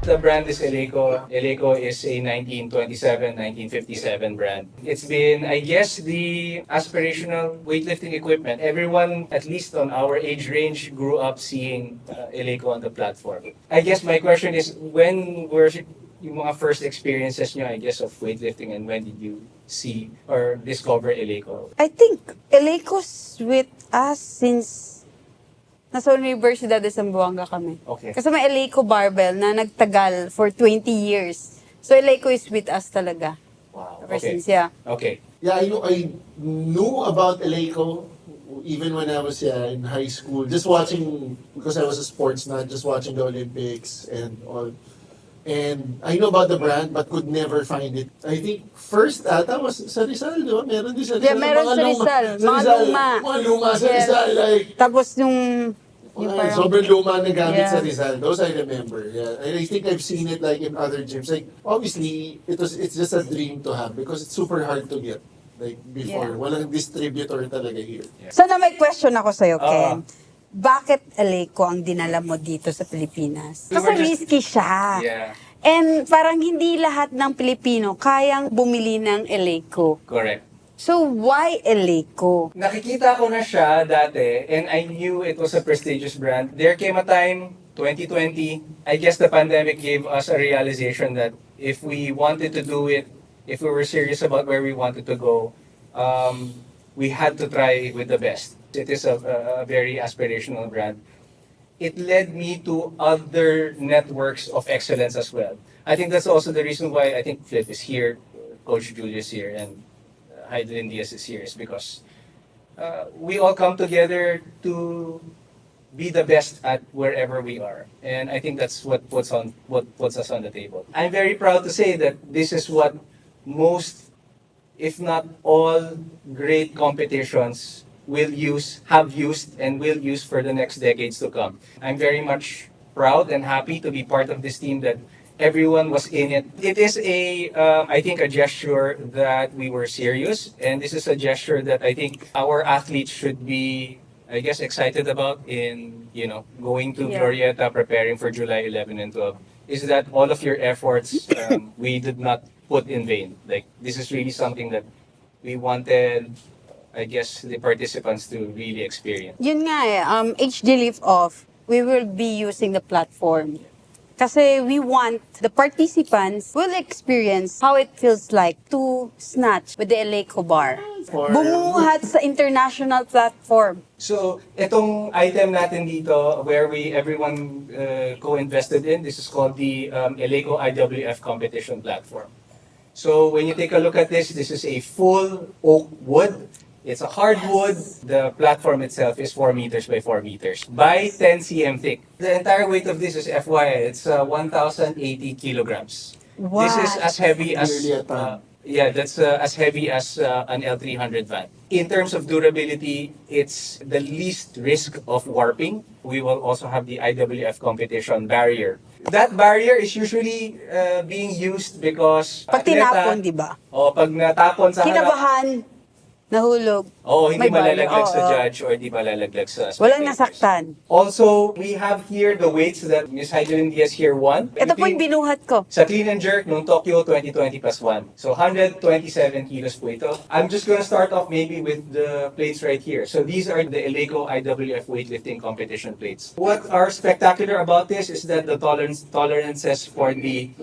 the brand is Eleiko. Eleiko is a 1927, 1957 brand. It's been, I guess, the aspirational weightlifting equipment. Everyone, at least on our age range, grew up seeing Eleiko on the platform. I guess my question is, when were yung mga first experiences nyo, I guess, of weightlifting, and when did you see or discover Eleiko? I think Eleiko's with us since nasa Universidad de Zamboanga kami. Okay. Kasi may Eleiko barbell na nagtagal for 20 years. So Eleiko is with us talaga. Wow. Ever Okay. since, yeah. Okay. Yeah, I knew about Eleiko even when I was in high school. Just watching, because I was a sports nut, just watching the Olympics and all. And I know about the brand but could never find it. I think first ata was sa Rizal, di ba? Meron din sa Rizal. Yeah, meron sa Rizal. Mga luma. Mga luma sa Yes. Rizal. Like, Tapos yung parang, sobrang luma na gamit Yeah. sa Rizal. Those I remember. Yeah. And I think I've seen it like in other gyms. Like, obviously, it's just a dream to have because it's super hard to get. Like before. Yeah. Walang distributor talaga here. Sana may question ako sa'yo, Ken. Oo. Bakit Eleiko ang dinala mo dito sa Pilipinas? We Kasi were just- risky siya. Yeah. And parang hindi lahat ng Pilipino kayang bumili ng Eleiko. Correct. So why Eleiko? Nakikita ko na siya dati, and I knew it was a prestigious brand. There came a time, 2020, I guess the pandemic gave us a realization that if we wanted to do it, if we were serious about where we wanted to go, we had to try with the best. It is a very aspirational brand. It led me to other networks of excellence as well. I think that's also the reason why I think Flip is here, Coach Julius here, and Heidelin Diaz is here, is because we all come together to be the best at wherever we are, and I think that's what puts us on the table. I'm very proud to say that this is what most, if not all, great competitions have used and will use for the next decades to come. I'm very much proud and happy to be part of this team that everyone was in it. It is I think, a gesture that we were serious, and this is a gesture that I think our athletes should be, I guess, excited about in, going to Yeah. Glorietta, preparing for July 11 and 12, is that all of your efforts, we did not put in vain. Like, this is really something that we wanted, I guess, the participants to really experience. Yun nga HD LiftOff, we will be using the platform. Kasi we want the participants will experience how it feels like to snatch with the Eleiko bar. Bumuhat sa international platform. So, itong item natin dito, where everyone co-invested in, this is called the Eleiko IWF competition platform. So, when you take a look at this is a full oak wood. It's a hardwood. The platform itself is 4 meters by 4 meters by 10 cm thick. The entire weight of this is FYI, it's 1,080 kilograms. Wow. This is as heavy as Nearly a ton. that's as heavy as an L300 van. In terms of durability, it's the least risk of warping. We will also have the IWF competition barrier. That barrier is usually being used because Pag tinapon, di ba? pag natapon sa harap, Kinabahan, nahulog. hindi May barrier, malalaglag sa oo. judge or di malalaglag sa spectators. Walang nasaktan. Also, we have here the weights that Ms. Heidelin Diaz here won. Ito po yung binuhat ko. Sa clean and jerk noong Tokyo 2020 plus 1. So 127 kilos po ito. I'm just gonna start off maybe with the plates right here. So these are the Eleiko IWF weightlifting competition plates. What are spectacular about this is that the tolerances for the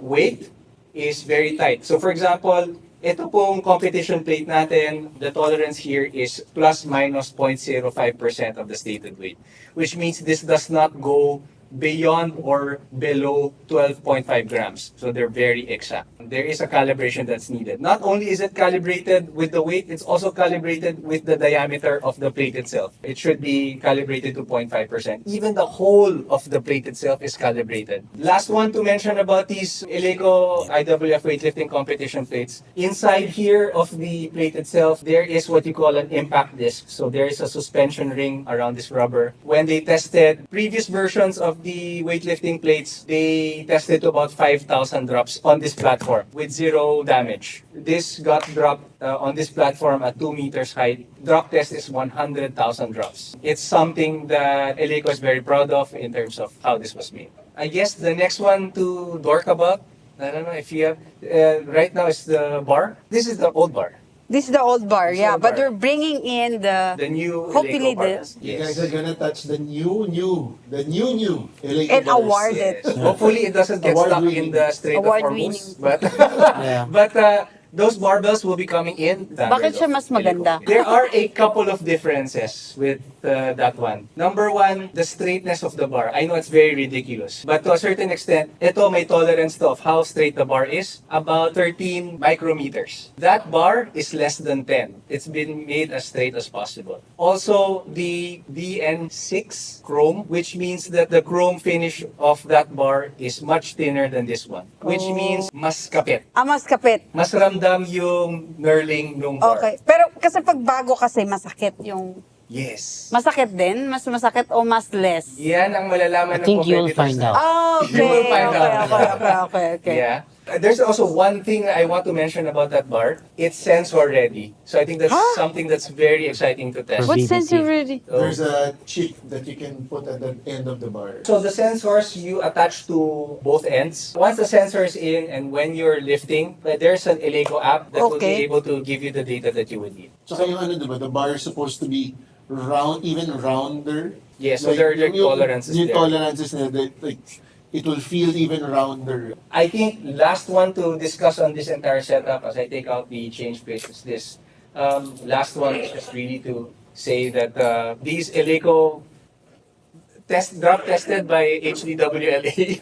weight is very tight. So for example, ito pong competition plate natin, the tolerance here is plus minus 0.05% of the stated weight, which means this does not go beyond or below 12.5 grams. So they're very exact. There is a calibration that's needed. Not only is it calibrated with the weight, it's also calibrated with the diameter of the plate itself. It should be calibrated to 0.5%. Even the whole of the plate itself is calibrated. Last one to mention about these Eleiko IWF weightlifting competition plates. Inside here of the plate itself, there is what you call an impact disc. So there is a suspension ring around this rubber. When they tested previous versions of the weightlifting plates, they tested to about 5,000 drops on this platform with zero damage. This got dropped on this platform at 2 meters height. Drop test is 100,000 drops. It's something that Eleiko is very proud of in terms of how this was made. I guess the next one to dork about, I don't know if you have, right now is the bar. This is the old bar. This is the old bar, This yeah. old But bar. we're bringing in the new hopefully Eleiko bar. the You guys are gonna touch the new Eleiko and bars. awarded. Yes. Hopefully it doesn't get stuck Award-winning. in the Strait of Award-winning. Hormuz. But those barbells will be coming in. Bakit siya mas maganda? There are a couple of differences with that one. Number one, the straightness of the bar. I know it's very ridiculous. But to a certain extent, ito may tolerance to of how straight the bar is. About 13 micrometers. That bar is less than 10. It's been made as straight as possible. Also, the DN6 chrome, which means that the chrome finish of that bar is much thinner than this one. Which means mas kapit. Mas kapit. Mas ramdam yung knurling nung bar. Okay. Pero kasi pag bago kasi masakit yung... Yes. Masakit din? Mas masakit o mas less? Yan ang malalaman ng I think you'll competitors find na. out. Oh, okay. You will find out. Okay. Yeah. There's also one thing I want to mention about that bar. It's sensor ready. So I think that's something that's very exciting to test. What VVT. sensor ready? So- There's a chip that you can put at the end of the bar. So the sensors you attach to both ends. Once the sensor is in and when you're lifting, there's an Eleiko app that will be Okay. able to give you the data that you would need. Tsaka yung ano, diba, the bar is supposed to be round, even rounder. Yeah, so there are yung tolerances yung there. tolerances na, like, it will feel even rounder. I think last one to discuss on this entire setup as I take out the change plate is this. Last one is just really to say that these Eleiko drop tested by HDWLA.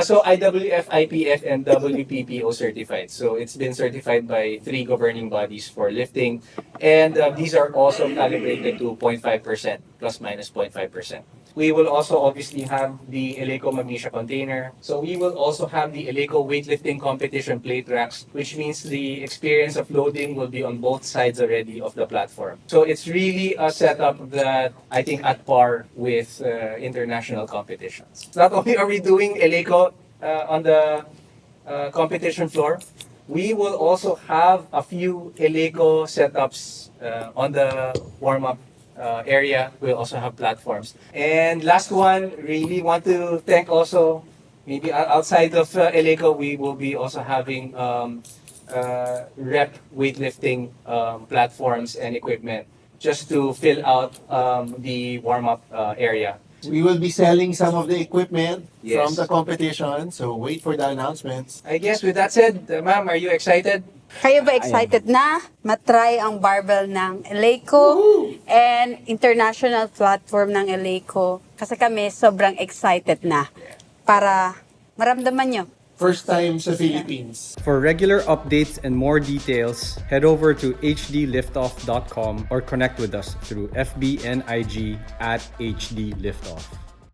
So IWF, IPF, and WPPO certified. So it's been certified by 3 governing bodies for lifting. And these are also calibrated to 0.5%, plus minus 0.5%. We will also obviously have the Eleiko magnesia container. So we will also have the Eleiko weightlifting competition plate racks, which means the experience of loading will be on both sides already of the platform. So it's really a setup that I think at par with international competitions. Not only are we doing Eleiko on the competition floor, we will also have a few Eleiko setups on the warm-up area. We'll also have platforms. And last one, really want to thank also, maybe outside of Eleiko, we will be also having rep weightlifting platforms and equipment just to fill out the warm-up area. We will be selling some of the equipment Yes. from the competition, so wait for the announcements. I guess with that said, ma'am, are you excited? Kayo ba excited na matry ang barbell ng Eleiko and international platform ng Eleiko? Kasi kami sobrang excited na para maramdaman nyo. First time sa Philippines. For regular updates and more details, head over to hdliftoff.com or connect with us through FB and IG at hdliftoff.